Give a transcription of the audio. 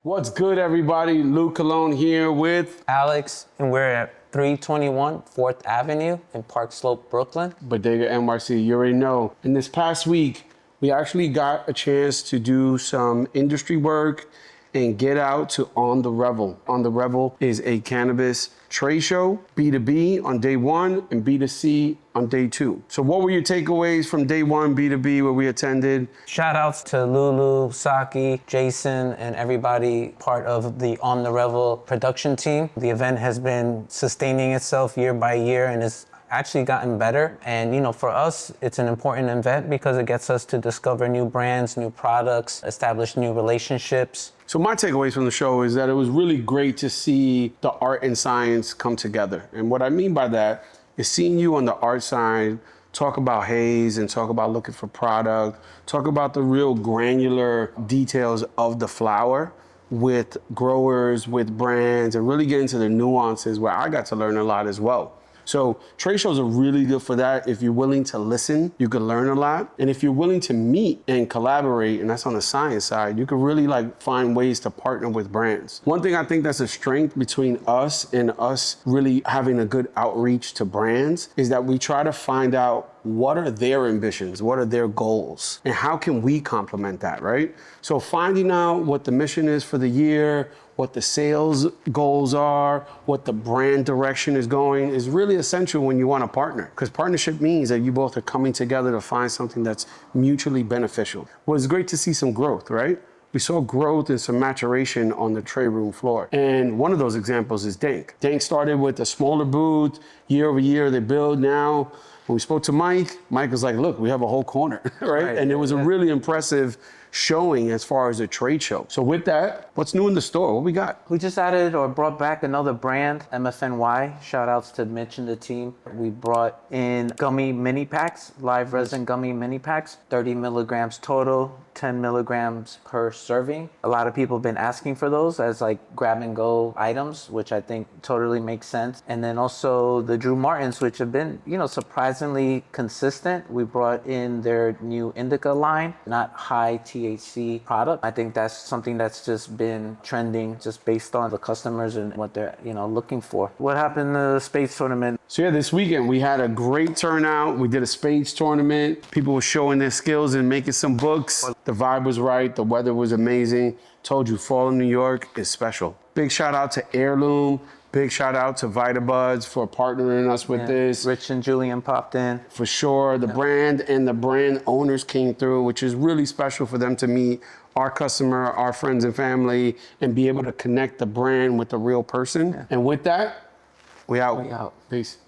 What's good, everybody? Luke Cologne here with Alex, and we're at 321 4th Avenue in Park Slope, Brooklyn. Budega NYC. You already know. And this past week, we actually got a chance to do some industry work and get out to On The Revel. On The Revel is a cannabis trade show, B2B on day one and B2C on day two. So what were your takeaways from day one, B2B, where we attended? Shout outs to Lulu, Saki, Jason, and everybody part of the On The Revel production team. The event has been sustaining itself year by year and is actually gotten better. And you know, for us, it's an important event because it gets us to discover new brands, new products, establish new relationships. So my takeaways from the show is that it was really great to see the art and science come together. And what I mean by that is seeing you on the art side talk about haze and talk about looking for product, talk about the real granular details of the flower with growers, with brands, and really get into the nuances where I got to learn a lot as well. So trade shows are really good for that. If you're willing to listen, you can learn a lot. And if you're willing to meet and collaborate, and that's on the science side, you can really find ways to partner with brands. One thing I think that's a strength between us and us really having a good outreach to brands is that we try to find out what are their ambitions, what are their goals, and how can we complement that, right? So finding out what the mission is for the year, what the sales goals are, what the brand direction is going is really essential when you want to partner, because partnership means that you both are coming together to find something that's mutually beneficial. Well, it's great to see some growth, right? We saw growth and some maturation on the trade room floor. And one of those examples is Dank. Dank started with a smaller booth. Year over year, they build now. When we spoke to Mike was like, look, we have a whole corner, right? And it was a really impressive showing as far as a trade show. So with that, what's new in the store? What we got? We just added or brought back another brand, MFNY. Shout outs to Mitch and the team. We brought in gummy mini packs, live resin gummy mini packs, 30 milligrams total, 10 milligrams per serving. A lot of people have been asking for those as grab and go items, which I think totally makes sense. And then also the Drew Martins, which have been, surprisingly consistent. We brought in their new indica line, not high THC product. I think that's something that's just been trending just based on the customers and what they're, looking for. What happened in the Spades Tournament? So yeah, this weekend we had a great turnout. We did a Spades Tournament. People were showing their skills and making some books. The vibe was right. The weather was amazing. Told you, fall in New York is special. Big shout out to Heirloom. Big shout out to VitaBuds for partnering us with this. Rich and Julian popped in. For sure. The brand and the brand owners came through, which is really special for them to meet our customer, our friends and family, and be able to connect the brand with the real person. And with that, we out. We out. Peace.